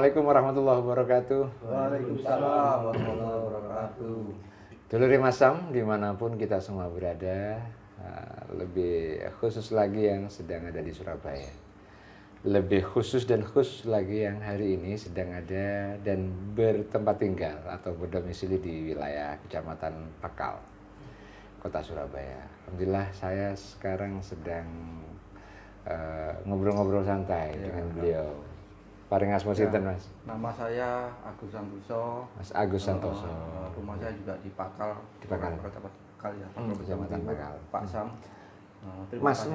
Assalamualaikum warahmatullahi wabarakatuh. Waalaikumsalam warahmatullahi wabarakatuh. Dulur Mas Sam, dimanapun kita semua berada, lebih khusus lagi yang sedang ada di Surabaya. Lebih khusus dan khusus lagi yang hari ini sedang ada dan bertempat tinggal atau berdomisili di wilayah Kecamatan Pakal, Kota Surabaya. Alhamdulillah saya sekarang sedang ngobrol-ngobrol santai dengan beliau. Paring asma sinten, Mas? Nama saya Agus Santoso. Mas Agus Santoso. Rumah saya juga di Pakal. Di Pakal. Pakal ya. Kecamatan Pakal. Pak Sam. Mas,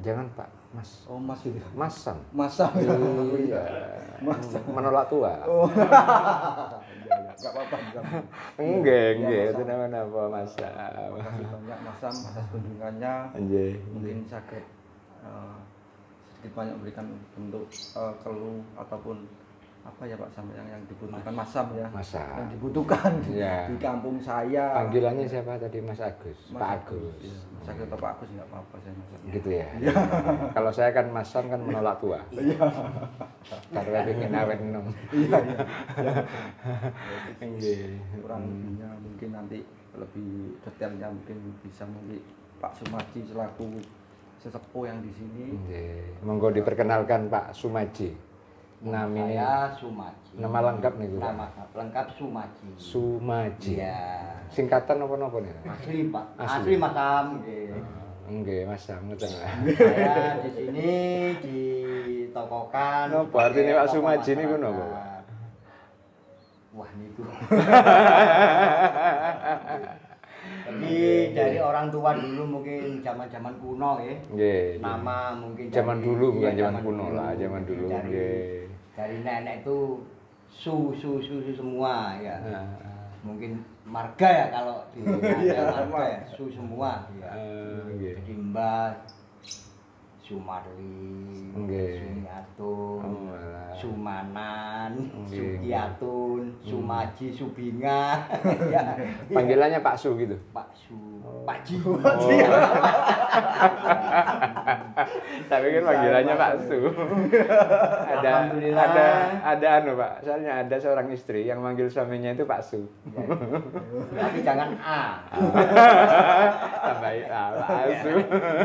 jangan Pak, Mas. Oh, Mas itu. Mas Sam. Mas Sam. Iya. Menolak tua. Oh. Enggak apa-apa. Enggak, itu namanya apa, Mas Sam. Terima kasih banyak Mas Sam atas kunjungannya. Anjay. Mungkin sakit sedikit banyak memberikan bentuk keluh ataupun apa ya Pak Sam yang dibutuhkan Mas Sam ya. Mas Sam. Yang dibutuhkan Ya. di kampung saya. Panggilannya siapa tadi, Mas Agus? Mas Pak Agus. Ya. Mas Agus atau Pak Agus enggak apa-apa saya Mas Sam. Gitu ya. Kalau saya kan Mas Sam kan menolak tua. Iya. Karena pengen awet enom. Iya. Nggih. Kurang lebihnya mungkin nanti lebih detailnya mungkin bisa mungkin Pak Sumaji selaku sesepuh yang di sini. Nggih. Monggo diperkenalkan Pak Sumaji. Namanya Saya Sumaji. nama lengkap nih, Bu. Nama lengkap Sumaji. Sumaji. Iya. Singkatan apa-apa nih? Asli Pak. Asli. Asli Mas Sam. nggih. Nggih, Mas Sam ngoten. Saya di sini ditokokan. Napa artine Pak Sumaji niku napa, Pak? Wah niku. Jadi dari orang tua dulu mungkin zaman-zaman kuno ya. Nggih. Nama mungkin Zaman dari- dulu bukan iya, zaman kuno lah, zaman dulu. Dari, Nggih. dari nenek itu su semua ya. Nah, Mungkin marga ya kalau di Iya, marga ya, su semua ya. nggih. Jadi Mbah Sumarli, Nggih. Sumiatun, Oh, alah. Sumanan, Nggih. Sukiatun, Sumaji, Subinga, ya. Panggilannya Pak Su gitu. Pak Su, Pak Ji. Tapi kan panggilannya Pak Su. ada Alhamdulillah. ada anu Pak. Soalnya ada seorang istri yang manggil suaminya itu Pak Su. Tapi jangan A. Tambahin Pak Su.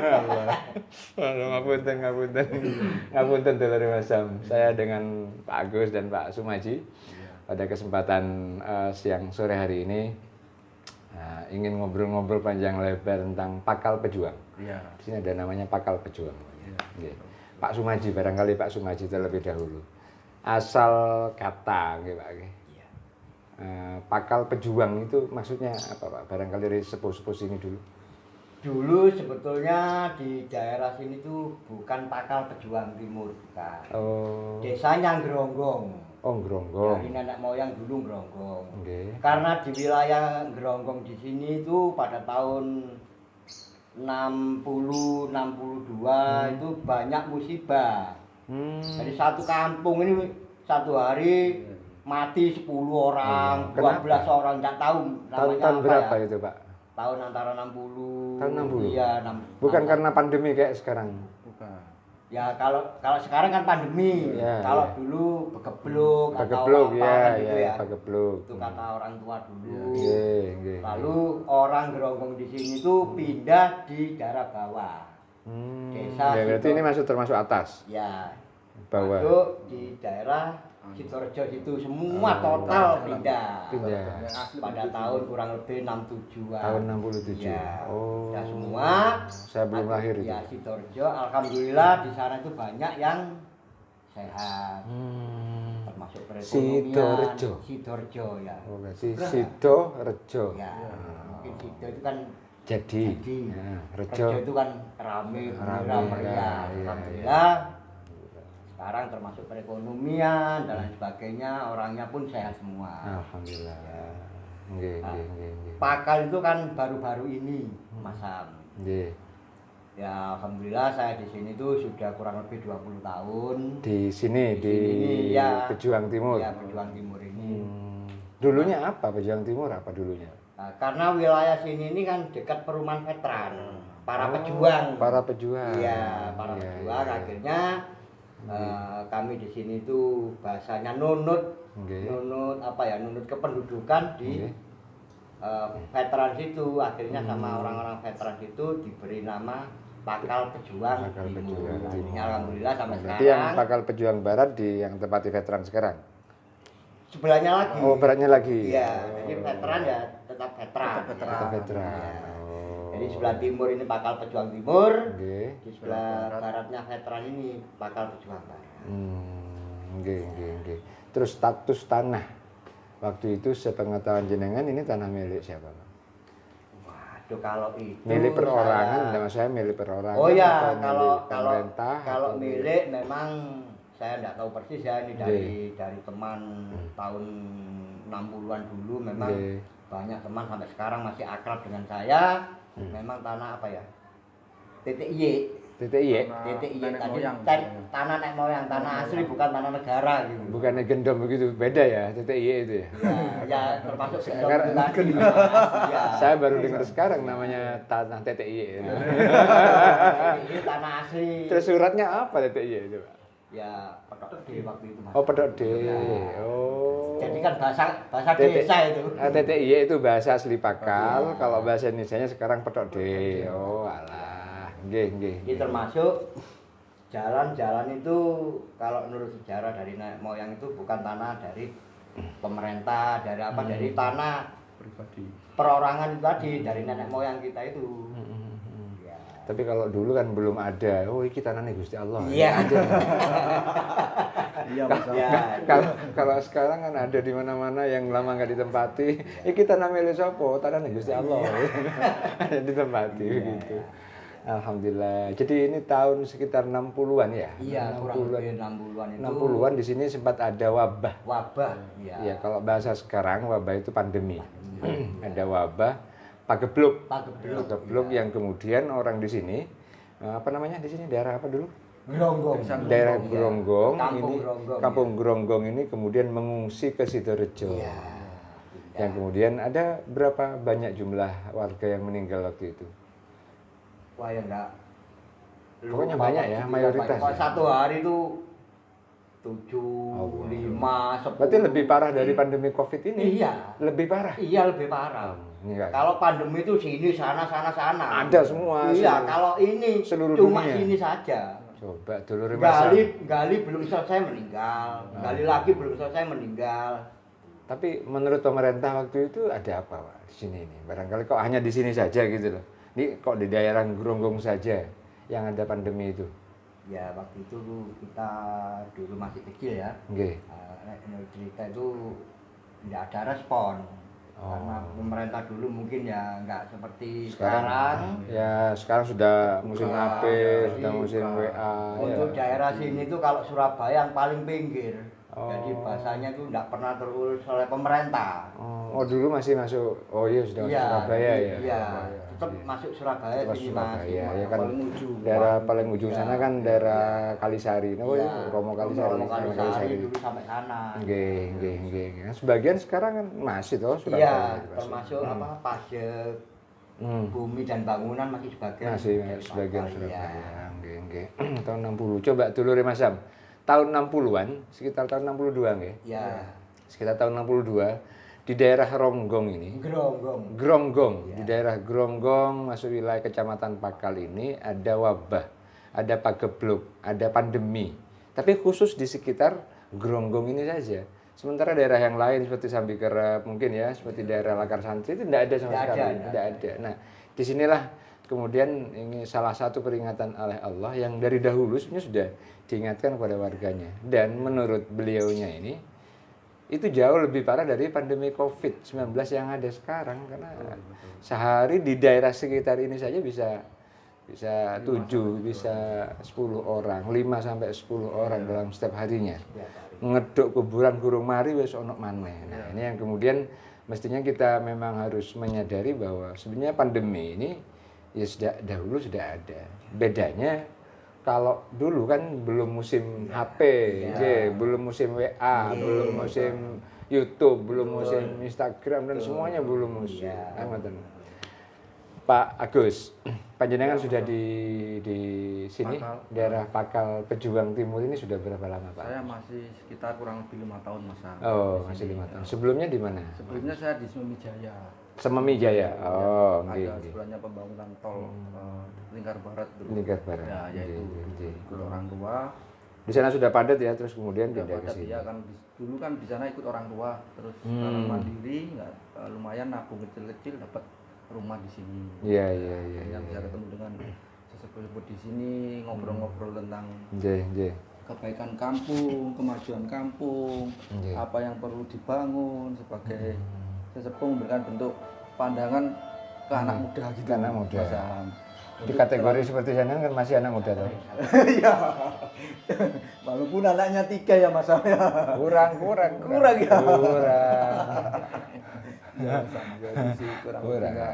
Allah. Ngapunten Dulur Mas Sam. Saya dengan Pak Agus dan Pak Sumaji pada kesempatan siang sore hari ini ingin ngobrol-ngobrol panjang lebar tentang Pakal Pejuang. Iya. Di sini ada namanya Pakal Pejuang. Iya. Nggih. Pak Sumaji, barangkali Pak Sumaji terlebih dahulu. Asal kata, nggih Pak. Iya. Pakal Pejuang itu maksudnya apa Pak? Barangkali dari sepuh-sepuh sini dulu. Dulu sebetulnya di daerah sini tuh bukan Pakal Pejuang Timur, bukan. Oh, Desanya Ngronggong. oh Ngronggong. Dari nenek moyang dulu Ngronggong. Nggih. Karena di wilayah Ngronggong di sini itu pada tahun 62 itu banyak musibah. Jadi satu kampung ini satu hari mati 10 orang, Kenapa? 12 orang, enggak tahu namanya Tahun apa berapa ya. itu Pak? Tahun antara 60. Tahun 60? Iya, Bukan karena pandemi kayak sekarang. Bukan. ya kalau sekarang kan pandemi. Ya, kalau ya. dulu begebluk atau Pagebluk apa ya, kan gitu ya, ya. pagebluk. Itu kata orang tua dulu. Nggih, nggih. Lalu orang Ngronggong di sini tuh pindah di daerah bawah. Desa Ya, berarti Sido- ini masuk termasuk atas, Ya, bawah. masuk di daerah Sidoarjo itu semua total pindah. Pindah. Yang asli Pada tahun kurang lebih 67-an. Tahun 67. Ya, Oh. udah semua. Saya belum lahir itu. Ya, Sidoarjo, alhamdulillah di sana itu banyak yang sehat. Termasuk perekonomian. Sidoarjo. Sidoarjo ya. Oh, berarti Sidorejo. Ya, mungkin Sido itu kan Jadi. jadi. Ya, Rejo Rejo. itu kan rame, Rame, gembira, meriah. iya, Alhamdulillah. Sekarang termasuk perekonomian dan lain sebagainya, orangnya pun sehat semua. Alhamdulillah. Nggih, nggih, nggih, nggih. Pakal itu kan baru-baru ini, Mas Sam. Nggih. Ya, alhamdulillah saya di sini tuh sudah kurang lebih 20 tahun. Di sini di sini, ya. Pejuang Timur. Ya, Pejuang Timur ini. Dulunya apa Pejuang Timur apa dulunya? Nah, karena wilayah sini ini kan dekat perumahan veteran, para pejuang. Para pejuang. Iya, para Iya, pejuang iya. akhirnya Kami di sini itu bahasanya nunut, Nggih. nunut apa ya, nunut kependudukan di Nggih. veteran situ. Akhirnya sama orang-orang veteran itu diberi nama Pakal Pejuang Pakal Timur. Pejuang Nah, Timur. alhamdulillah sampai Berarti yang sekarang Pakal Pejuang Barat di yang tempati veteran sekarang. sebelahnya lagi. Oh, baratnya lagi. Iya, Oh. jadi veteran ya tetap veteran. Tetap veteran. Tetap veteran. Iya. Oh. Jadi sebelah timur ini Pakal Pejuang Timur, Nggih. di sebelah baratnya veteran ini Pakal Pejuang Barat. Nggih, nggih, nggih. Terus status tanah waktu itu sepengetahuan jenengan ini tanah milik siapa, Pak? Waduh, kalau itu Milik perorangan, saya- enggak maksud saya milik perorangan Oh ya, atau kalau milik pemerintah kalau atau milik memang saya enggak tahu persis ya, ini dari teman tahun 60-an dulu memang Nggih. banyak teman sampai sekarang masih akrab dengan saya. Memang tanah apa ya? TTIY. TTI. TTIY Nenek tadi moyang. tanah nenek moyang, tanah asli bukan tanah negara gitu. Bukannya gendom begitu, beda ya TTI itu ya. Ya termasuk Sekarang- tadi. Ya. Saya baru dengar sekarang namanya tanah TTI itu. Ini tanah asli. Terus suratnya apa TTI itu, Pak? Ya petok D waktu itu Mas. Oh, pedok D. Ya. Oh. Jadi kan bahasa TTI desa itu. TTI itu bahasa asli Pakal, kalau bahasa Indonesianya sekarang pedok D. Oh, alah. Nggih, nggih. Ini termasuk jalan-jalan itu kalau menurut sejarah dari nenek moyang itu bukan tanah dari pemerintah, dari apa, dari tanah Pribadi. perorangan itu tadi, dari nenek moyang kita itu. Ya. Tapi kalau dulu kan belum ada. Oh, iki tanahnya Gusti Allah. Iya. Ada. Iya, Mas. Ya. Kalau sekarang kan ada di mana-mana yang lama nggak ditempati. Iki tanah milik sapa? Tanahnya Gusti Allah. Ada ditempati begitu. Alhamdulillah. Jadi ini tahun sekitar 60-an ya? Iya, kurang lebih 60-an itu. 60-an di sini sempat ada wabah. Wabah. Iya. Ya, kalau bahasa sekarang wabah itu pandemi. Ada wabah pagebluk. Pagebluk. Pagebluk yang kemudian orang di sini apa namanya di sini daerah apa dulu? Geronggong. Daerah Iya. Geronggong Kampung ini Geronggong, Kampung Geronggong ini kemudian mengungsi ke Sidorejo. Iya. Yang kemudian ada berapa banyak jumlah warga yang meninggal waktu itu? Wah ya enggak. Pokoknya Lupa banyak kok ya, gitu mayoritas Pak. ya? Satu hari itu 7, Oh, 5, 10. Berarti lebih parah dari pandemi Covid ini? Iya. Lebih parah? Iya, lebih parah. Ini kan. Kalau pandemi itu sini sana sana sana. Ada semua. Iya, kalau ini seluruh cuma dunia. sini saja. Coba dulu Masam. Gali belum selesai meninggal. Gali lagi belum selesai meninggal. Tapi menurut pemerintah waktu itu ada apa, Pak, di sini ini? Barangkali kok hanya di sini saja gitu loh. Ini kok di daerah Geronggong saja yang ada pandemi itu? Ya waktu itu kita dulu masih kecil ya. Nggih. Menurut cerita itu tidak ada respon. Oh. Karena pemerintah dulu mungkin ya nggak seperti Sekarang, sekarang. ya sekarang sudah musim Buka, HP, ya, sudah musim buka. WA. Untuk ya. daerah sini tuh kalau Surabaya yang paling pinggir. Oh. Jadi bahasanya itu nggak pernah terurus oleh pemerintah. Oh, dulu masih masuk. Oh iya sudah masuk Surabaya ya. Iya, Surabaya. tetap Iya. masuk Surabaya Tetap sini Surabaya, Mas. ya kan. Paling ujung. Daerah paling ujung Iya, sana kan daerah Kalisari. Oh iya. iya, Romo Kalisari. Romo Kalisari dulu sampai sana. Nggih, nggih, nggih. Nah, sebagian sekarang kan masih toh Iya, Surabaya. masih. termasuk apa pajak bumi dan bangunan masih sebagian. Masih dari sebagian Pakal, Surabaya. iya. Nggih, nggih. Tahun 60. Coba dulu Mas Sam. Tahun 60-an, sekitar tahun 62 nggih. Ya, Sekitar tahun 62 di daerah Ronggong ini. Geronggong. Geronggong, Iya. di daerah Geronggong masuk wilayah Kecamatan Pakal ini ada wabah, ada pagebluk, ada pandemi. Tapi khusus di sekitar Geronggong ini saja. Sementara daerah yang lain seperti Sambikerep mungkin ya, seperti daerah Lakar Santri itu tidak ada sama Tidak sekali, ada, tidak ada. Nah, disinilah kemudian ini salah satu peringatan oleh Allah yang dari dahulu sebenarnya sudah diingatkan kepada warganya. Dan menurut beliaunya ini itu jauh lebih parah dari pandemi COVID-19 yang ada sekarang karena sehari di daerah sekitar ini saja bisa 7, bisa 10 orang, 5 sampai 10 orang dalam setiap harinya. Ya, Pak. Ngeduk kuburan kurung mari wis ono maneh. Nah, ini yang kemudian mestinya kita memang harus menyadari bahwa sebenarnya pandemi ini ya dahulu sudah ada. Bedanya kalau dulu kan belum musim HP, nggih, belum musim WA, belum musim YouTube, belum musim Instagram dan semuanya belum musim. Iya. Kan ngoten. Pak Agus, panjenengan sudah di sini Pakal. daerah Pakal Pejuang Timur ini sudah berapa lama Pak? Saya masih sekitar kurang lebih 5 tahun Mas Sam. Oh, Di masih sini. 5 tahun. Sebelumnya di mana? Sebelumnya saya di Sememijaya. Sememi Jaya. Oh, ada nggih. sebenarnya pembangunan tol Lingkar Barat dulu. Lingkar Barat. Ya, yaitu Nggih. ikut orang tua. Di sana sudah padat ya, terus kemudian Ya, pindah ke padat, sini. ya kan dulu kan di sana ikut orang tua, terus karena mandiri nggak lumayan nabung kecil-kecil dapat rumah di sini. Iya, iya, iya. Yang bisa ketemu dengan sesepuh-sepuh di sini ngobrol-ngobrol tentang Nggih, nggih. kebaikan kampung, kemajuan kampung, Nggih. apa yang perlu dibangun sebagai sesepuh memberikan bentuk pandangan ke anak muda gitu. Ke anak muda. Mas Sam. Di kategori seperti saya kan masih anak muda tuh. Iya. Walaupun anaknya 3 ya Mas Sam ya. Kurang ya. Kurang. Ya, jadi sih kurang lebihnya,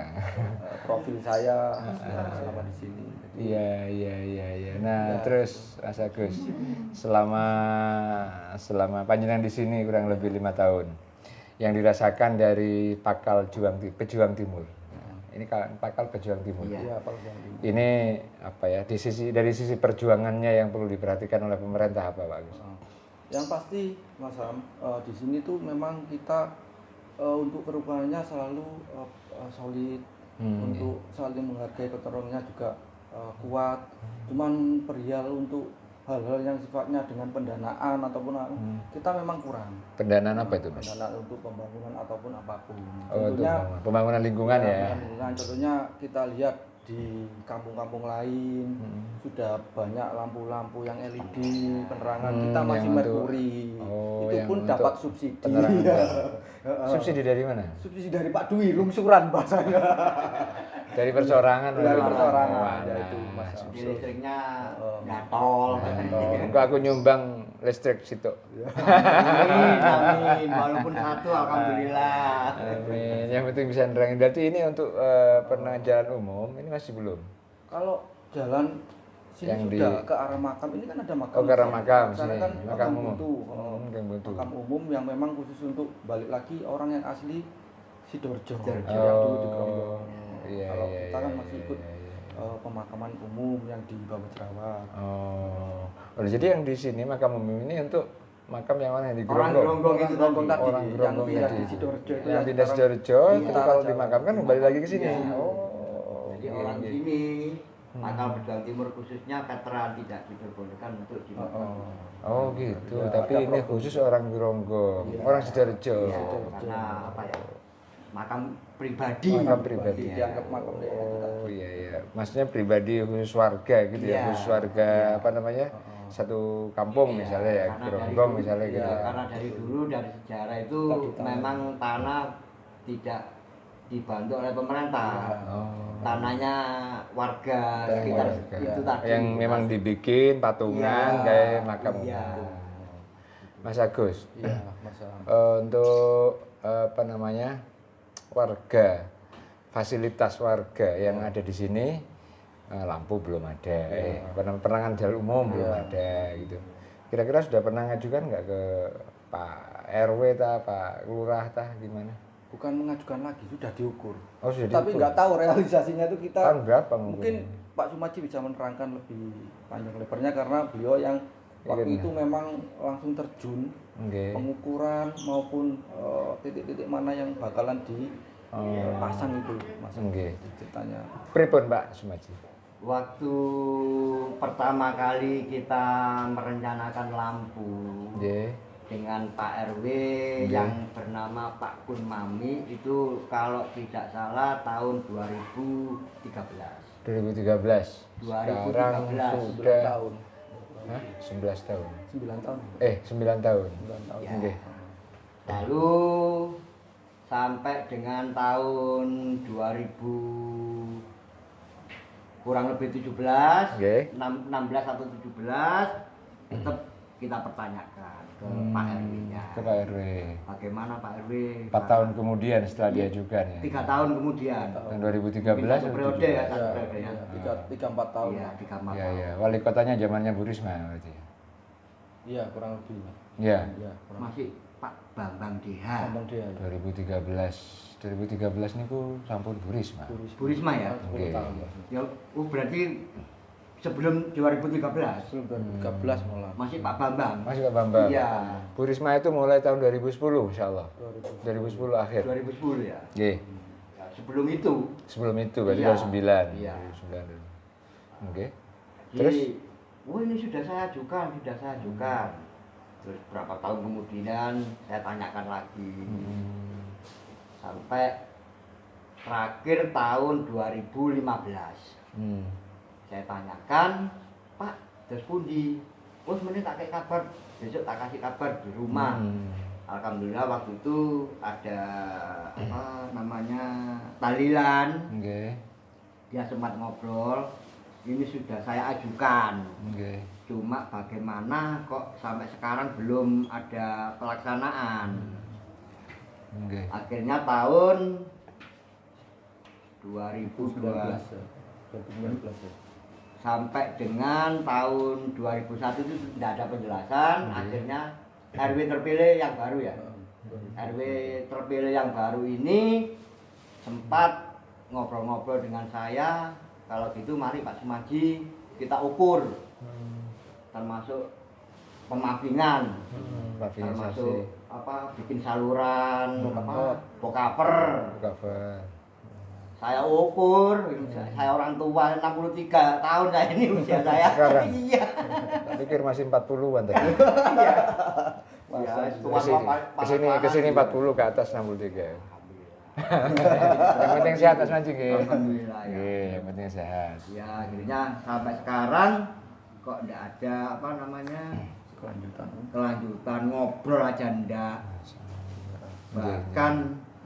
profil saya selama di sini. Jadi, Iya. Nah, terus Mas Agus, selama panjenengan di sini kurang lebih 5 tahun, yang dirasakan dari Pejuang Timur. Ini kan Pakal Pejuang Timur. iya, Pak Bang. Ini apa ya? Dari sisi perjuangannya yang perlu diperhatikan oleh pemerintah apa, Pak Agus? Yang pasti Mas Sam, di sini tuh memang kita untuk perubahannya selalu solid, untuk saling menghargai keterangannya juga kuat. Cuman perihal untuk hal-hal yang sifatnya dengan pendanaan ataupun kita memang kurang. Pendanaan apa itu, Mas? Pendanaan untuk pembangunan ataupun apapun. Oh, untuk Contohnya pembangunan lingkungan ya. lingkungan. Contohnya kita lihat di kampung-kampung lain sudah banyak lampu-lampu yang LED, penerangan kita masih yang untuk- merkuri. Oh, Itu yang pun untuk dapat subsidi. penerangan. Subsidi dari mana? Subsidi dari Pak Dwi, lungsuran bahasanya. Dari persorangan. Dari Mas. persorangan, Wah, ya itu, Mas. Jadi listriknya nyatol. Enggak, aku nyumbang listrik situ. Amin. Walaupun satu, alhamdulillah. Amin. Yang penting bisa nerangin. Berarti ini untuk penerangan jalan umum ini masih belum. Kalau jalan sini Yang sudah di- ke arah makam, ini kan ada makam. Oh, ke arah makam Sana sini. kan Makam makam umum. buntu. Makam buntu. Makam umum yang memang khusus untuk balik lagi orang yang asli Sidoarjo. Sidoarjo. Yang dulu di Grombong. Iya, Kalau iya, kita kan iya, masih iya, ikut iya. pemakaman umum yang di Bawah Jerawat. Oh, jadi yang di sini makam umum ini untuk makam yang mana yang di Orang Grogol? Geronggong itu Geronggong tadi. tadi, Orang yang Geronggong pindah tadi. di Sidoarjo itu Yang pindah sekarang Sidoarjo, di itu arah kalau Jawa. dimakamkan kembali lagi ke sini. Iya. Oh, Jadi oke, orang oke. sini, Pakal Pejuang Timur khususnya veteran tidak diperbolehkan untuk dimakamkan. Oh gitu, Ya, tapi ada ini problem. khusus orang Geronggong, orang Sidoarjo. Iya, karena apa ya? Makam pribadi. Makam pribadi. dianggap makam daerah itu tadi. Oh iya, maksudnya pribadi khusus warga gitu ya, Iya. khusus warga apa namanya, satu kampung misalnya ya, Karena Geronggong dari- misalnya gitu. iya, karena dari dulu dari sejarah itu Tadi tanah. memang tanah tidak dibantu oleh pemerintah. Oh. Tanahnya warga Tanah sekitar warga. itu tadi. Yang memang dibikin patungan Iya. kayak makam. Iya. Mas Agus, Iya, Mas Sam. untuk apa namanya warga, fasilitas warga yang ada di sini, lampu belum ada, penerangan jalan umum belum ada gitu. Kira-kira sudah pernah ngajukan nggak ke Pak RW tah, Pak Lurah tah gimana? Bukan mengajukan lagi, sudah diukur. Oh sudah Tapi diukur? nggak tahu realisasinya itu kita. Tahun berapa Mungkin Pak Sumaji bisa menerangkan lebih panjang lebarnya karnya beliau yang waktu Iya. itu memang langsung terjun Oke. pengukuran maupun titik-titik mana yang bakalan dipasang itu Mas. Oke. Ceritanya. Pripun Pak Sumaji? Waktu pertama kali kita merencanakan lampu Nggih. dengan Pak RW yang bernama Pak Kun Mami itu kalau tidak salah tahun 2013. 2013. Sekarang 2013. sudah 9 tahun. Hah? 11 tahun. 9 tahun. 9 tahun. 9 tahun. Ya. Oke. Lalu sampai dengan tahun 2000 kurang lebih 17, Oke. 16 atau 17 tetap kita pertanyakan ke Pak RW-nya. Ke Pak RW. Bagaimana Pak RW? 4 tahun kemudian setelah diajukan ya. 3 tahun kemudian. Tahun 2013 Mungkin satu periode ya, atau satu periode ya. 3-4 tahun. Iya, 3 Iya, iya. Wali kotanya zamannya Bu Risma berarti. Iya, kurang lebih. Iya. Iya, kurang. Masih Pak Bambang DH. Bambang dia. 2013 niku sampun Bu Risma. Bu Risma ya? 10 tahun. Ya, berarti sebelum 2013. Sebelum 2013 malah. Masih Pak Bambang. Masih Pak Bambang. Iya. Bu Risma itu mulai tahun 2010 insyaallah. 2010 akhir. 2010 ya. Nggih. Ya, sebelum itu. Sebelum itu berarti Iya. 2009. Iya. 2009. Oke. Terus, Terus ini sudah saya ajukan. Terus berapa tahun kemudian saya tanyakan lagi. Sampai terakhir tahun 2015. Saya tanyakan, Pak, terus pundi? Terus menit tak kasih kabar, besok tak kasih kabar di rumah. Alhamdulillah waktu itu ada apa namanya tahlilan. Nggih. Dia sempat ngobrol, ini sudah saya ajukan. Nggih. Cuma bagaimana kok sampai sekarang belum ada pelaksanaan. Nggih. Akhirnya tahun 2019 2012 ya. 2019 ya. sampai dengan tahun 2001 itu tidak ada penjelasan. Akhirnya RW terpilih yang baru ya. RW terpilih yang baru ini sempat ngobrol-ngobrol dengan saya, kalau gitu mari Pak Sumaji kita ukur, termasuk pemappingan, termasuk apa bikin saluran, bokaper. Saya ukur, saya orang tua 63 tahun saya ini usia saya. Sekarang? Iya. Tak pikir masih 40-an tadi. Iya. Masa Ya, sih. Kesini 40 ke atas 63. Yang penting sehat Mas Manji nggih. Alhamdulillah ya. Nggih, yang penting sehat. Ya, akhirnya sampai sekarang kok enggak ada apa namanya kelanjutan ngobrol aja ndak. Bahkan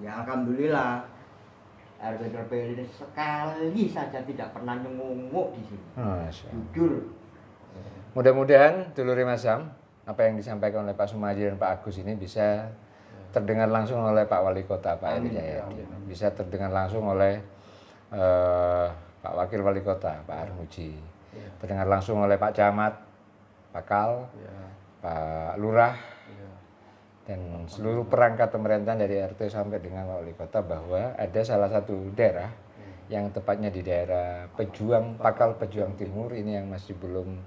ya alhamdulillah RW terpilih ini sekali saja tidak pernah nyengunguk di sini. Masya Allah. Jujur. Mudah-mudahan dulure Mas Sam, apa yang disampaikan oleh Pak Sumaji dan Pak Agus ini bisa terdengar langsung oleh Pak Wali Kota Pak Eri Jayadi, bisa terdengar langsung oleh Pak Wakil Wali Kota Pak Armuji, terdengar langsung oleh Pak Camat, Pak Kal, Pak Lurah, dan seluruh perangkat pemerintahan dari RT sampai dengan Wali Kota bahwa ada salah satu daerah yang tepatnya di daerah Pejuang, Pakal Pejuang Timur ini yang masih belum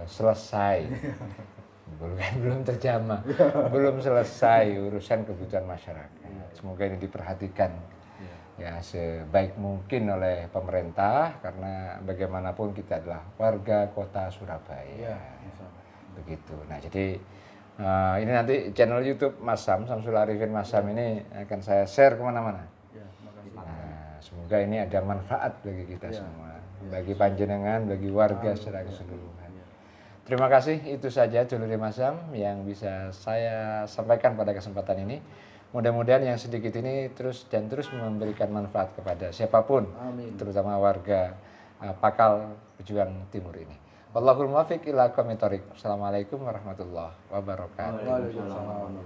selesai. Belum terjamah, belum selesai urusan kebutuhan masyarakat. Semoga ini diperhatikan ya sebaik mungkin oleh pemerintah, karena bagaimanapun kita adalah warga kota Surabaya. Begitu. Nah, jadi ini nanti channel YouTube Mas Sam, Samsul Arifin Mas Sam ini akan saya share kemana-mana. Nah, semoga ini ada manfaat bagi kita semua, bagi panjenengan, bagi warga secara keseluruhan. Terima kasih, itu saja dulure Mas Sam yang bisa saya sampaikan pada kesempatan ini. Mudah-mudahan yang sedikit ini terus memberikan manfaat kepada siapapun, terutama warga Pakal Pejuang Timur ini. Wallahul muwaffiq ila aqwamit thoriq. Assalamualaikum warahmatullahi wabarakatuh. Waalaikumsalam.